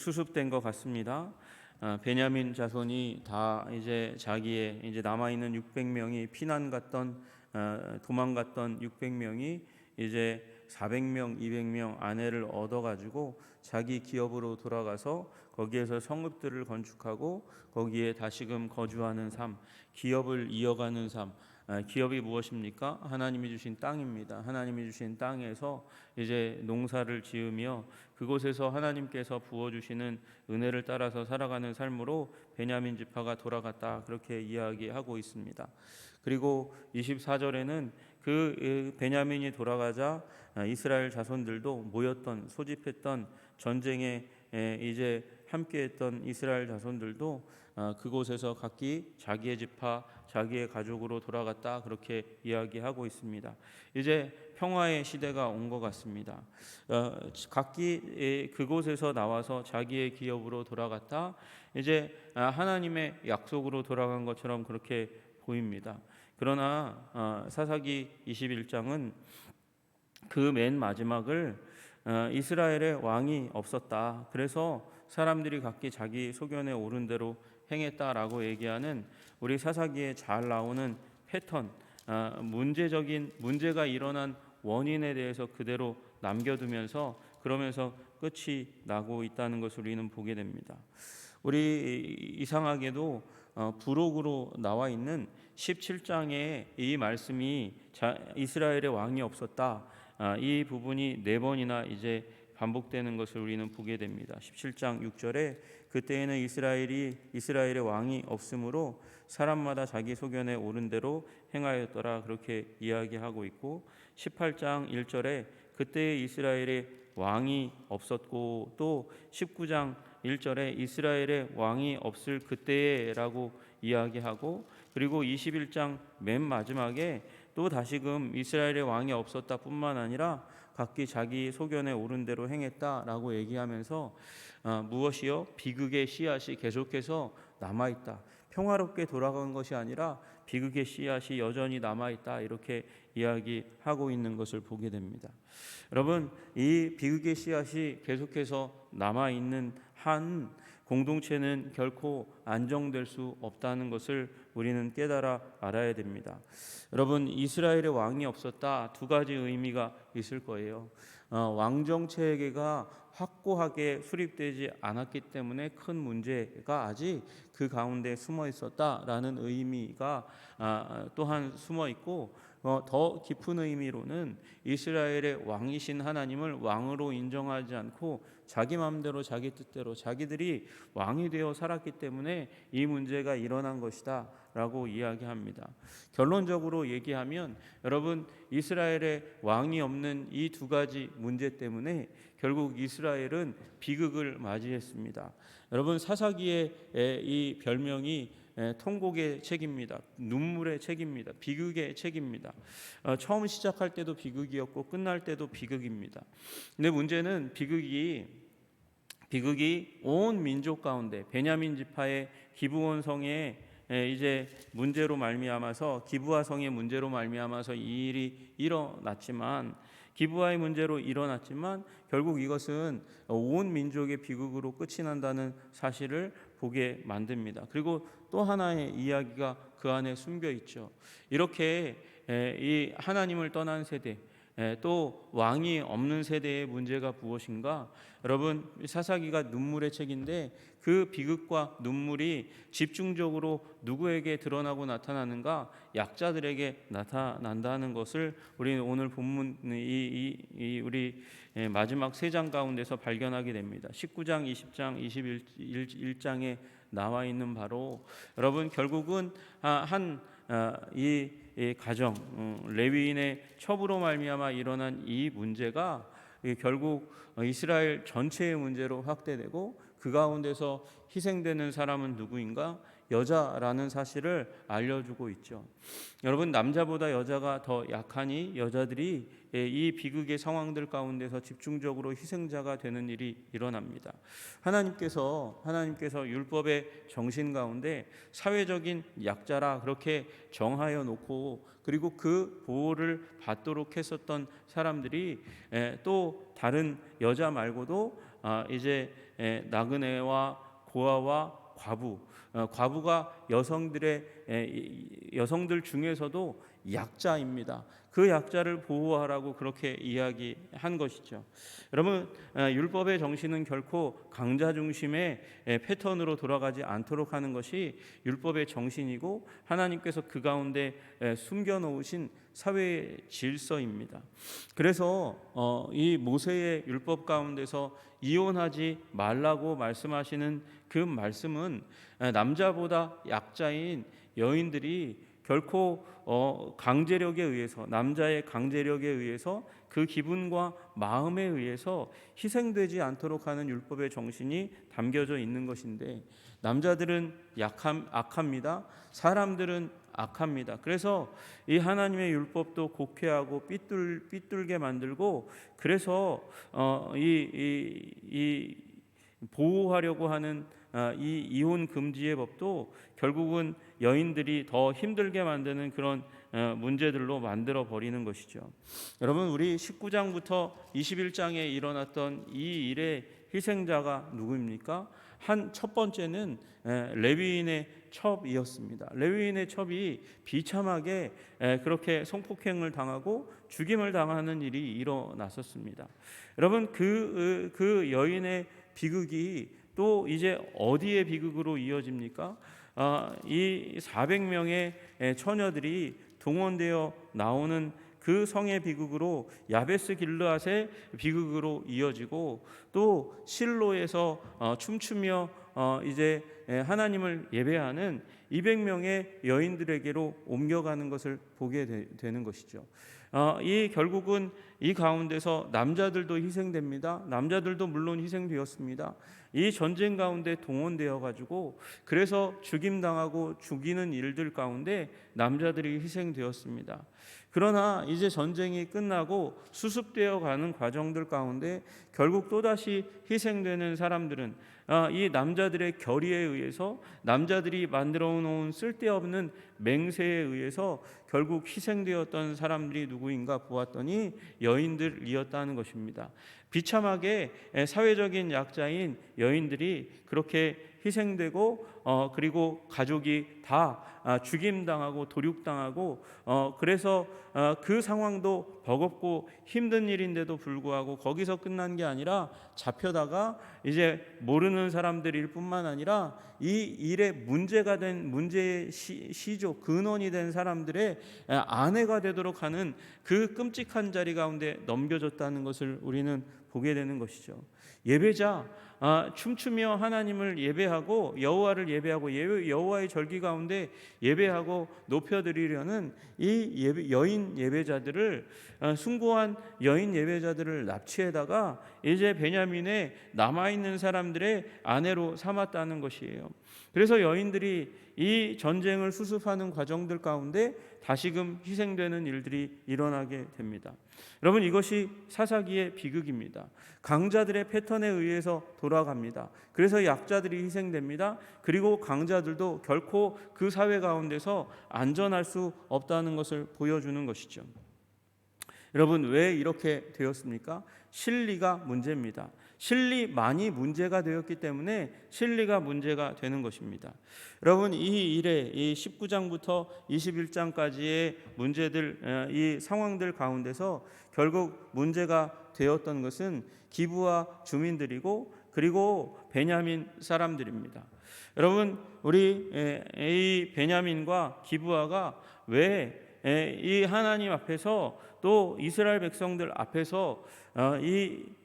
수습된 것 같습니다. 베냐민 자손이 다 이제 자기의 이제 남아 있는 600명이 피난 갔던 도망갔던 600명이 이제 400명, 200명 아내를 얻어 가지고 자기 기업으로 돌아가서 거기에서 성읍들을 건축하고 거기에 다시금 거주하는 삶, 기업을 이어가는 삶. 기업이 무엇입니까? 하나님이 주신 땅입니다. 하나님이 주신 땅에서 이제 농사를 지으며 그곳에서 하나님께서 부어주시는 은혜를 따라서 살아가는 삶으로 베냐민 지파가 돌아갔다, 그렇게 이야기하고 있습니다. 그리고 24절에는 그 베냐민이 돌아가자 이스라엘 자손들도 모였던, 소집했던 전쟁에 이제 함께했던 이스라엘 자손들도 그곳에서 각기 자기의 지파, 자기의 가족으로 돌아갔다, 그렇게 이야기하고 있습니다. 이제 평화의 시대가 온 것 같습니다. 각기 그곳에서 나와서 자기의 기업으로 돌아갔다, 이제 하나님의 약속으로 돌아간 것처럼 그렇게 보입니다. 그러나 사사기 21장은 그 맨 마지막을 이스라엘의 왕이 없었다, 그래서 사람들이 각기 자기 소견에 오른 대로 행했다라고 얘기하는 우리 사사기에 잘 나오는 패턴, 문제가 일어난 원인에 대해서 그대로 남겨두면서 그러면서 끝이 나고 있다는 것을 우리는 보게 됩니다. 우리 이상하게도 부록으로 나와 있는 17장에 이 말씀이 이스라엘의 왕이 없었다, 이 부분이 4번이나 이제 반복되는 것을 우리는 보게 됩니다. 17장 6절에 그때에는 이스라엘의 왕이 없으므로 사람마다 자기 소견에 오른 대로 행하였더라, 그렇게 이야기하고 있고, 18장 1절에 그때에 이스라엘의 왕이 없었고, 또 19장 1절에 이스라엘의 왕이 없을 그때라고 이야기하고, 그리고 21장 맨 마지막에 또 다시금 이스라엘의 왕이 없었다 뿐만 아니라 각기 자기 소견에 오른 대로 행했다라고 얘기하면서 무엇이요? 비극의 씨앗이 계속해서 남아있다, 평화롭게 돌아간 것이 아니라 비극의 씨앗이 여전히 남아있다, 이렇게 이야기하고 있는 것을 보게 됩니다. 여러분, 이 비극의 씨앗이 계속해서 남아있는 한 공동체는 결코 안정될 수 없다는 것을 우리는 깨달아 알아야 됩니다. 여러분, 이스라엘의 왕이 없었다, 2가지 의미가 있을 거예요. 왕정 체계가 확고하게 수립되지 않았기 때문에 큰 문제가 아직 그 가운데 숨어 있었다라는 의미가 또한 숨어 있고, 더 깊은 의미로는 이스라엘의 왕이신 하나님을 왕으로 인정하지 않고 자기 마음대로 자기 뜻대로 자기들이 왕이 되어 살았기 때문에 이 문제가 일어난 것이다 라고 이야기합니다. 결론적으로 얘기하면 여러분, 이스라엘의 왕이 없는 이 2가지 문제 때문에 결국 이스라엘은 비극을 맞이했습니다. 여러분, 사사기의 이 별명이 통곡의 책입니다. 눈물의 책입니다. 비극의 책입니다. 처음 시작할 때도 비극이었고 끝날 때도 비극입니다. 근데 문제는 비극이 온 민족 가운데 베냐민 지파의 기브온 성에 이제 문제로 말미암아서, 기브아 성의 문제로 말미암아서 이 일이 일어났지만, 기브아의 문제로 일어났지만 결국 이것은 온 민족의 비극으로 끝이 난다는 사실을 보게 만듭니다. 그리고 또 하나의 이야기가 그 안에 숨겨 있죠. 이렇게 이 하나님을 떠난 세대, 또 왕이 없는 세대의 문제가 무엇인가? 여러분, 사사기가 눈물의 책인데 그 비극과 눈물이 집중적으로 누구에게 드러나고 나타나는가? 약자들에게 나타난다는 것을 우리는 오늘 본문 우리 마지막 3장 가운데서 발견하게 됩니다. 19장, 20장, 21장에 나와 있는 바로 여러분, 결국은 이 가정, 레위인의 첩으로 말미암아 일어난 이 문제가 결국 이스라엘 전체의 문제로 확대되고, 그 가운데서 희생되는 사람은 누구인가? 여자라는 사실을 알려주고 있죠. 여러분, 남자보다 여자가 더 약하니 여자들이 이 비극의 상황들 가운데서 집중적으로 희생자가 되는 일이 일어납니다. 하나님께서 율법의 정신 가운데 사회적인 약자라 그렇게 정하여 놓고, 그리고 그 보호를 받도록 했었던 사람들이 또 다른 여자 말고도 이제 나그네와 고아와 과부, 과부가 여성들 중에서도 약자입니다. 그 약자를 보호하라고 그렇게 이야기한 것이죠. 여러분, 율법의 정신은 결코 강자 중심의 패턴으로 돌아가지 않도록 하는 것이 율법의 정신이고 하나님께서 그 가운데 숨겨놓으신 사회의 질서입니다. 그래서 이 모세의 율법 가운데서 이혼하지 말라고 말씀하시는 그 말씀은 남자보다 약자인 여인들이 결코 강제력에 의해서, 남자의 강제력에 의해서, 그 기분과 마음에 의해서 희생되지 않도록 하는 율법의 정신이 담겨져 있는 것인데, 남자들은 악합니다. 사람들은 악합니다. 그래서 이 하나님의 율법도 곡해하고 삐뚤게 만들고, 그래서 이 보호하려고 하는 이 이혼 금지의 법도 결국은 여인들이 더 힘들게 만드는 그런 문제들로 만들어 버리는 것이죠. 여러분, 우리 19장부터 21장에 일어났던 이 일의 희생자가 누구입니까? 첫 번째는 레위인의 첩이었습니다. 레위인의 첩이 비참하게 그렇게 성폭행을 당하고 죽임을 당하는 일이 일어났었습니다. 여러분, 그 여인의 비극이 또 이제 어디의 비극으로 이어집니까? 이 400명의 처녀들이 동원되어 나오는 그 성의 비극으로 야베스 길르앗의 비극으로 이어지고, 또 실로에서 춤추며 이제 하나님을 예배하는 200명의 여인들에게로 옮겨가는 것을 보게 되는 것이죠. 이 결국은 이 가운데서 남자들도 희생됩니다. 남자들도 물론 희생되었습니다. 이 전쟁 가운데 동원되어 가지고, 그래서 죽임당하고 죽이는 일들 가운데 남자들이 희생되었습니다. 그러나 이제 전쟁이 끝나고 수습되어 가는 과정들 가운데 결국 또다시 희생되는 사람들은 이 남자들의 결의에 의해서, 남자들이 만들어 놓은 쓸데없는 맹세에 의해서 결국 희생되었던 사람들이 누구인가 보았더니 여인들이었다는 것입니다. 비참하게 사회적인 약자인 여인들이 그렇게 희생되고, 그리고 가족이 다 죽임당하고 도륙당하고, 그래서 그 상황도 버겁고 힘든 일인데도 불구하고 거기서 끝난 게 아니라 잡혀다가 이제 모르는 사람들일 뿐만 아니라 이 일에 문제가 된, 문제의 시조, 근원이 된 사람들의 아내가 되도록 하는 그 끔찍한 자리 가운데 넘겨졌다는 것을 우리는 보게 되는 것이죠. 예배자, 춤추며 하나님을 예배하고 여호와를 예배하고 여호와의 절기 가운데 예배하고 높여드리려는 이 여인 예배자들을, 숭고한 여인 예배자들을 납치해다가 이제 베냐민에 남아있는 사람들의 아내로 삼았다는 것이에요. 그래서 여인들이 이 전쟁을 수습하는 과정들 가운데 다시금 희생되는 일들이 일어나게 됩니다. 여러분, 이것이 사사기의 비극입니다. 강자들의 패턴에 의해서 돌아갑니다. 그래서 약자들이 희생됩니다. 그리고 강자들도 결코 그 사회 가운데서 안전할 수 없다는 것을 보여주는 것이죠. 여러분, 왜 이렇게 되었습니까? 실리가 문제입니다. 실리만이 문제가 되었기 때문에 실리가 문제가 되는 것입니다. 여러분, 이 일에 이 19장부터 21장까지의 문제들, 이 상황들 가운데서 결국 문제가 되었던 것은 기브아 주민들이고, 그리고 베냐민 사람들입니다. 여러분, 우리 이 베냐민과 기브아가 왜 이 하나님 앞에서 또 이스라엘 백성들 앞에서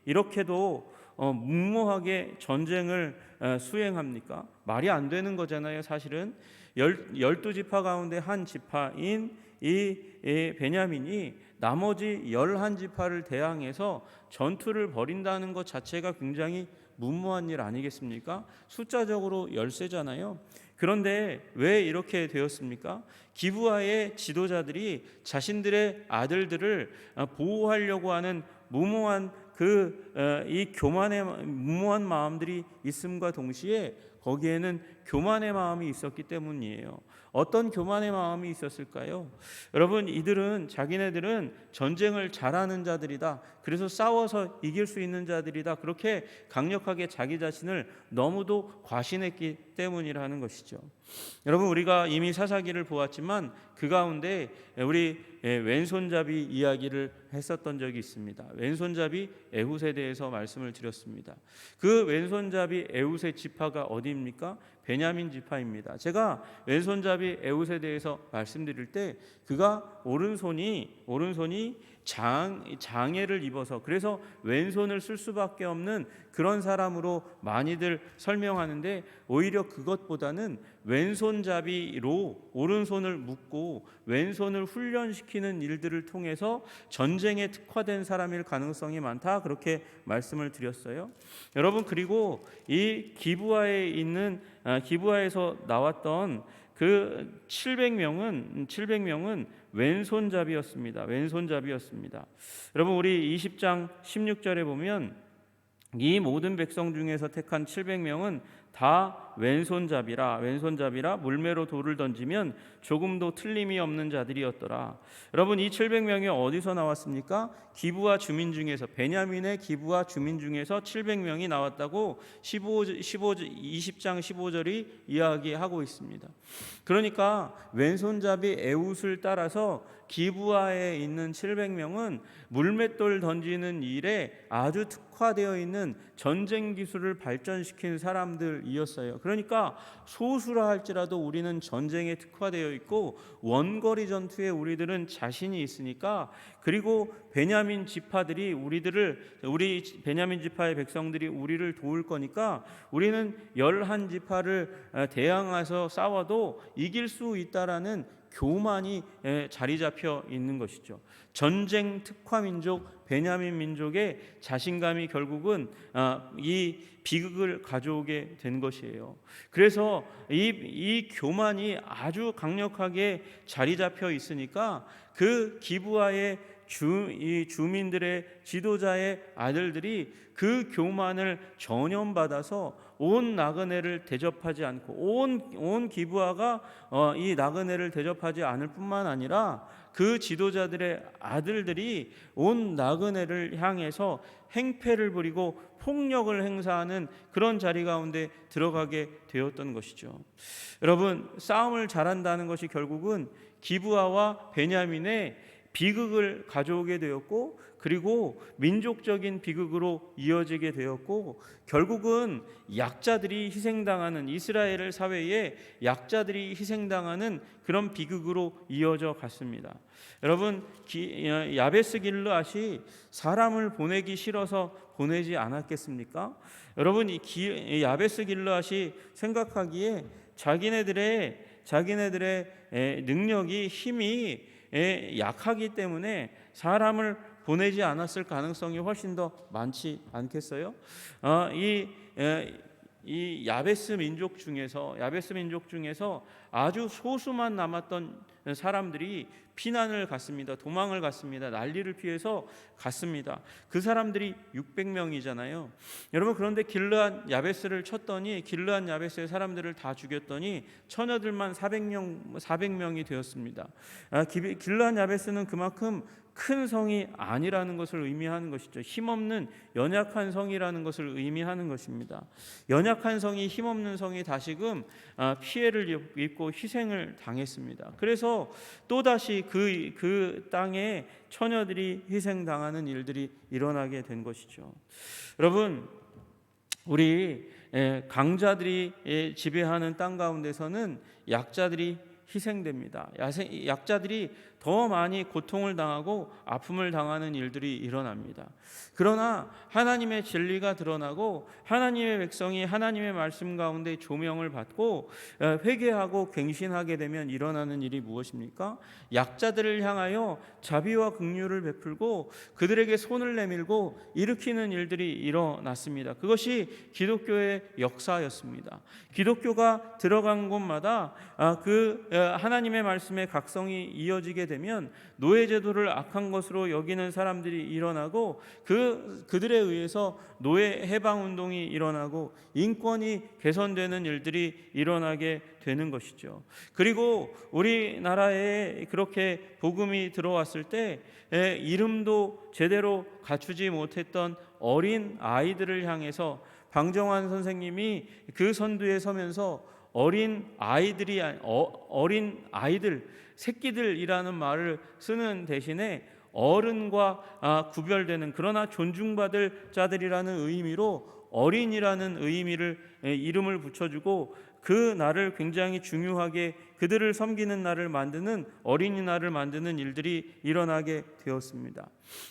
이렇게도 무모하게 전쟁을 수행합니까? 말이 안 되는 거잖아요. 사실은 12지파 가운데 한 지파인 이 베냐민이 나머지 11지파를 대항해서 전투를 벌인다는 것 자체가 굉장히 무모한 일 아니겠습니까? 숫자적으로 열세잖아요. 그런데 왜 이렇게 되었습니까? 기브아의 지도자들이 자신들의 아들들을 보호하려고 하는 무모한 이 무모한 마음들이 있음과 동시에 거기에는 교만의 마음이 있었기 때문이에요. 어떤 교만의 마음이 있었을까요? 여러분, 자기네들은 전쟁을 잘하는 자들이다. 그래서 싸워서 이길 수 있는 자들이다. 그렇게 강력하게 자기 자신을 너무도 과신했기 때문이라는 것이죠. 여러분, 우리가 이미 사사기를 보았지만 그 가운데 우리 왼손잡이 이야기를 했었던 적이 있습니다. 왼손잡이 에훗에 대해서 말씀을 드렸습니다. 그 왼손잡이 에훗의 지파가 어디입니까? 베냐민 지파입니다. 제가 왼손잡이 에훗에 대해서 말씀드릴 때 그가 오른손이 장애를 입어서 그래서 왼손을 쓸 수밖에 없는 그런 사람으로 많이들 설명하는데, 오히려 그것보다는 왼손잡이로 오른손을 묶고 왼손을 훈련시키는 일들을 통해서 전쟁에 특화된 사람일 가능성이 많다, 그렇게 말씀을 드렸어요. 여러분, 그리고 이 기브아에서 나왔던 그 700명은 왼손잡이였습니다. 여러분, 우리 20장 16절에 보면 이 모든 백성 중에서 택한 700명은 다 왼손잡이라 물매로 돌을 던지면 조금도 틀림이 없는 자들이었더라. 여러분, 이 700명이 어디서 나왔습니까? 기브아 주민 중에서, 베냐민의 기브아 주민 중에서 700명이 나왔다고 20장 15절이 이야기하고 있습니다. 그러니까 왼손잡이 에훗을 따라서 기브아에 있는 700명은 물맷돌 던지는 일에 아주 특화되어 있는 전쟁 기술을 발전시킨 사람들이었어요. 그러니까 소수라 할지라도 우리는 전쟁에 특화되어 있고 원거리 전투에 우리들은 자신이 있으니까, 그리고 베냐민 지파들이 우리 베냐민 지파의 백성들이 우리를 도울 거니까 우리는 11지파를 대항해서 싸워도 이길 수 있다라는 교만이 자리 잡혀 있는 것이죠. 전쟁 특화 민족 베냐민 민족의 자신감이 결국은 이 비극을 가져오게 된 것이에요. 그래서 이 교만이 아주 강력하게 자리 잡혀 있으니까 그 기브아의 주민들의 지도자의 아들들이 그 교만을 전염받아서 온 나그네를 대접하지 않고 온 기브아가 이 나그네를 대접하지 않을 뿐만 아니라 그 지도자들의 아들들이 온 나그네를 향해서 행패를 부리고 폭력을 행사하는 그런 자리 가운데 들어가게 되었던 것이죠. 여러분, 싸움을 잘한다는 것이 결국은 기브아와 베냐민의 비극을 가져오게 되었고, 그리고 민족적인 비극으로 이어지게 되었고, 결국은 약자들이 희생당하는, 이스라엘 사회에 약자들이 희생당하는 그런 비극으로 이어져 갔습니다. 여러분, 야베스 길르앗이 사람을 보내기 싫어서 보내지 않았겠습니까? 여러분, 이 야베스 길르앗이 생각하기에 자기네들의 능력이, 힘이 약하기 때문에 사람을 보내지 않았을 가능성이 훨씬 더 많지 않겠어요? 이 야베스 민족 중에서 아주 소수만 남았던 사람들이 피난을 갔습니다. 도망을 갔습니다. 난리를 피해서 갔습니다. 그 사람들이 600명이잖아요. 여러분, 그런데 길르앗 야베스를 쳤더니, 길르앗 야베스의 사람들을 다 죽였더니 처녀들만 400명이 되었습니다. 길르앗 야베스는 그만큼 큰 성이 아니라는 것을 의미하는 것이죠. 힘없는 연약한 성이라는 것을 의미하는 것입니다. 연약한 성이, 힘없는 성이 다시금 피해를 입고 희생을 당했습니다. 그래서 또다시 그 땅에 처녀들이 희생당하는 일들이 일어나게 된 것이죠. 여러분, 우리 강자들이 지배하는 땅 가운데서는 약자들이 희생됩니다. 약자들이 더 많이 고통을 당하고 아픔을 당하는 일들이 일어납니다. 그러나 하나님의 진리가 드러나고 하나님의 백성이 하나님의 말씀 가운데 조명을 받고 회개하고 갱신하게 되면 일어나는 일이 무엇입니까? 약자들을 향하여 자비와 긍휼을 베풀고 그들에게 손을 내밀고 일으키는 일들이 일어났습니다. 그것이 기독교의 역사였습니다. 기독교가 들어간 곳마다 그 하나님의 말씀의 각성이 이어지게 되면 노예 제도를 악한 것으로 여기는 사람들이 일어나고 그들에 의해서 노예 해방 운동이 일어나고 인권이 개선되는 일들이 일어나게 되는 것이죠. 그리고 우리나라에 그렇게 복음이 들어왔을 때 이름도 제대로 갖추지 못했던 어린 아이들을 향해서 방정환 선생님이 그 선두에 서면서 어린 아이들, 새끼들이라는 말을 쓰는 대신에 어른과 구별되는, 그러나 존중받을 자들이라는 의미로 어린이라는 이름을 붙여주고 그 날을 굉장히 중요하게, 그들을 섬기는 날을 만드는, 어린이날을 만드는 일들이 일어나게 되었습니다.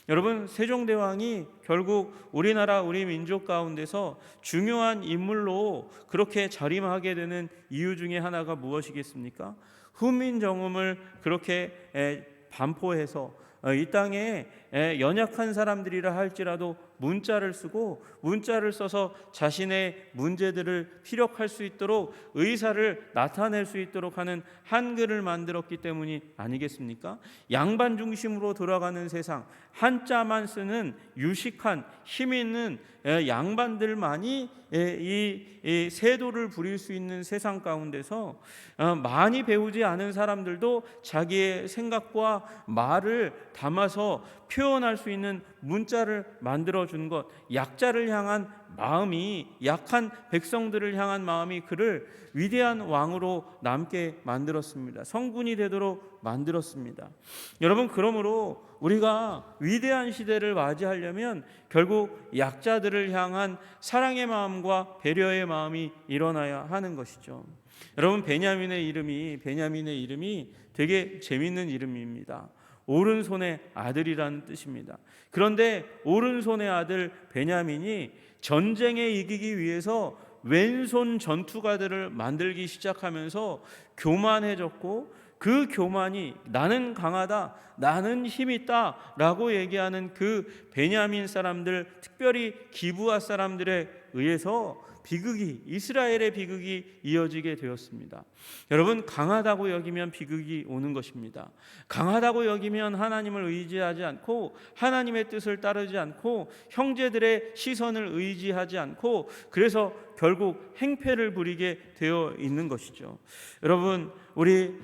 여러분, 세종대왕이 결국 우리나라, 우리 민족 가운데서 중요한 인물로 그렇게 자림하게 되는 이유 중에 하나가 무엇이겠습니까? 훈민정음을 그렇게 반포해서 이 땅에 연약한 사람들이라 할지라도 문자를 쓰고 문자를 써서 자신의 문제들을 피력할 수 있도록, 의사를 나타낼 수 있도록 하는 한글을 만들었기 때문이 아니겠습니까? 양반 중심으로 돌아가는 세상, 한자만 쓰는 유식한 힘 있는 양반들만이 이 세도를 부릴 수 있는 세상 가운데서 많이 배우지 않은 사람들도 자기의 생각과 말을 담아서 표현할 수 있는 문자를 만들어 준 것, 약자를 향한 마음이, 약한 백성들을 향한 마음이 그를 위대한 왕으로 남게 만들었습니다. 성군이 되도록 만들었습니다. 여러분, 그러므로 우리가 위대한 시대를 맞이하려면 결국 약자들을 향한 사랑의 마음과 배려의 마음이 일어나야 하는 것이죠. 여러분, 베냐민의 이름이 되게 재밌는 이름입니다. 오른손의 아들이라는 뜻입니다. 그런데 오른손의 아들 베냐민이 전쟁에 이기기 위해서 왼손 전투가들을 만들기 시작하면서 교만해졌고, 그 교만이 나는 강하다, 나는 힘이 있다 라고 얘기하는 그 베냐민 사람들, 특별히 기브아 사람들에 의해서 이스라엘의 비극이 이어지게 되었습니다. 여러분, 강하다고 여기면 비극이 오는 것입니다. 강하다고 여기면 하나님을 의지하지 않고, 하나님의 뜻을 따르지 않고, 형제들의 시선을 의지하지 않고, 그래서 결국 행패를 부리게 되어 있는 것이죠. 여러분, 우리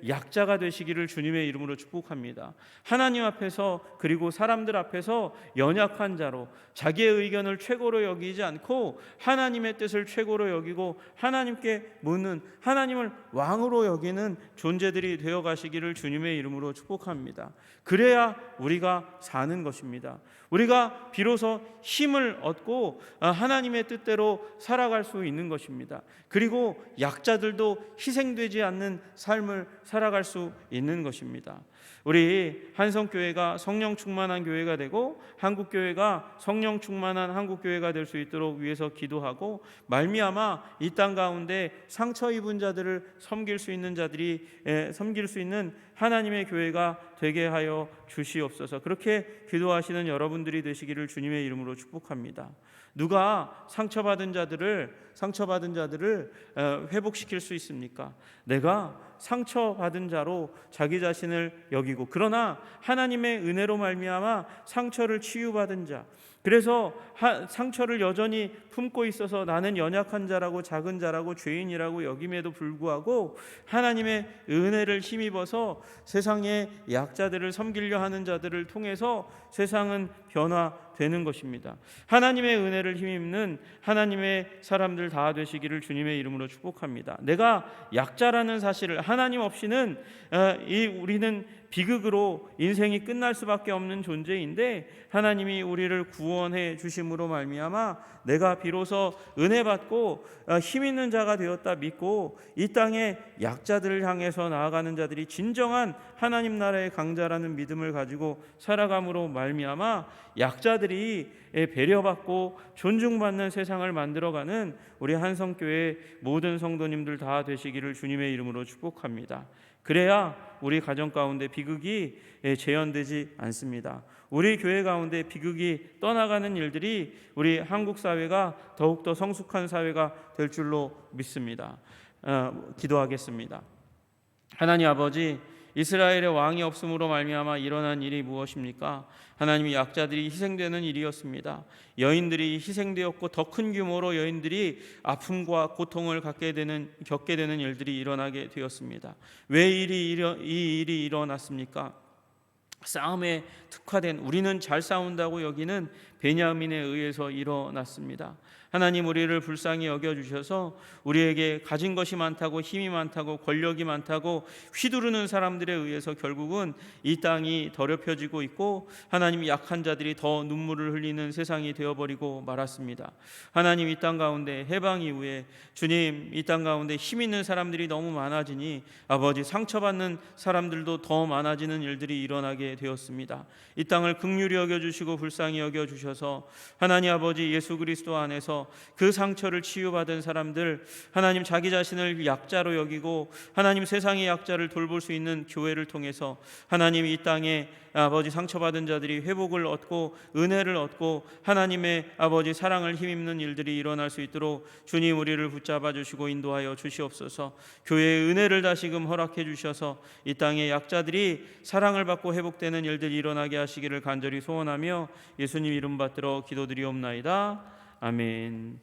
약자가 되시기를 주님의 이름으로 축복합니다. 하나님 앞에서, 그리고 사람들 앞에서 연약한 자로, 자기의 의견을 최고로 여기지 않고 하나님의 뜻을 최고로 여기고 하나님께 묻는, 하나님을 왕으로 여기는 존재들이 되어 가시기를 주님의 이름으로 축복합니다. 그래야 우리가 사는 것입니다. 우리가 비로소 힘을 얻고 하나님의 뜻대로 살아갈 수 있는 것입니다. 그리고 약자들도 희생되지 않는 삶을 살아갈 수 있는 것입니다. 우리 한성교회가 성령 충만한 교회가 되고 한국교회가 성령 충만한 한국교회가 될 수 있도록 위해서 기도하고, 말미암아 이 땅 가운데 상처 입은 자들을 섬길 수 있는 자들이 섬길 수 있는 하나님의 교회가 되게 하여 주시옵소서. 그렇게 기도하시는 여러분들이 되시기를 주님의 이름으로 축복합니다. 누가 상처받은 자들을 회복시킬 수 있습니까? 내가 상처받은 자로 자기 자신을 여기고, 그러나 하나님의 은혜로 말미암아 상처를 치유받은 자, 그래서 상처를 여전히 품고 있어서 나는 연약한 자라고, 작은 자라고, 죄인이라고 여김에도 불구하고 하나님의 은혜를 힘입어서 세상의 약자들을 섬기려 하는 자들을 통해서 세상은 변화되는 것입니다. 하나님의 은혜를 힘입는 하나님의 사람들 다 되시기를 주님의 이름으로 축복합니다. 내가 약자라는 사실을, 하나님 없이는 우리는 비극으로 인생이 끝날 수밖에 없는 존재인데, 하나님이 우리를 구원해 주심으로 말미암아 내가 비로소 은혜 받고 힘 있는 자가 되었다 믿고 이 땅의 약자들을 향해서 나아가는 자들이 진정한 하나님 나라의 강자라는 믿음을 가지고 살아감으로 말미암아 약자들이 배려받고 존중받는 세상을 만들어가는 우리 한성교회 모든 성도님들 다 되시기를 주님의 이름으로 축복합니다. 그래야 우리 가정 가운데 비극이 재현되지 않습니다. 우리 교회 가운데 비극이 떠나가는 일들이 우리 한국 사회가 더욱더 성숙한 사회가 될 줄로 믿습니다. 기도하겠습니다. 하나님 아버지, 이스라엘의 왕이 없음으로 말미암아 일어난 일이 무엇입니까? 하나님이 약자들이 희생되는 일이었습니다. 여인들이 희생되었고 더 큰 규모로 여인들이 아픔과 고통을 겪게 되는 일들이 일어나게 되었습니다. 왜 이 일이 일어났습니까? 싸움에 특화된, 우리는 잘 싸운다고 여기는 베냐민에 의해서 일어났습니다. 하나님 우리를 불쌍히 여겨주셔서 우리에게 가진 것이 많다고, 힘이 많다고, 권력이 많다고 휘두르는 사람들에 의해서 결국은 이 땅이 더럽혀지고 있고 하나님 약한 자들이 더 눈물을 흘리는 세상이 되어버리고 말았습니다. 하나님 이 땅 가운데 해방 이후에 주님 이 땅 가운데 힘 있는 사람들이 너무 많아지니 아버지 상처받는 사람들도 더 많아지는 일들이 일어나게 되었습니다. 이 땅을 긍휼히 여겨주시고 불쌍히 여겨주셔서 하나님 아버지 예수 그리스도 안에서 그 상처를 치유받은 사람들, 하나님 자기 자신을 약자로 여기고 하나님 세상의 약자를 돌볼 수 있는 교회를 통해서 하나님 이 땅에 아버지 상처받은 자들이 회복을 얻고 은혜를 얻고 하나님의 아버지 사랑을 힘입는 일들이 일어날 수 있도록 주님 우리를 붙잡아 주시고 인도하여 주시옵소서. 교회의 은혜를 다시금 허락해 주셔서 이 땅의 약자들이 사랑을 받고 회복되는 일들이 일어나게 하시기를 간절히 소원하며 예수님 이름 받들어 기도드리옵나이다. 아멘.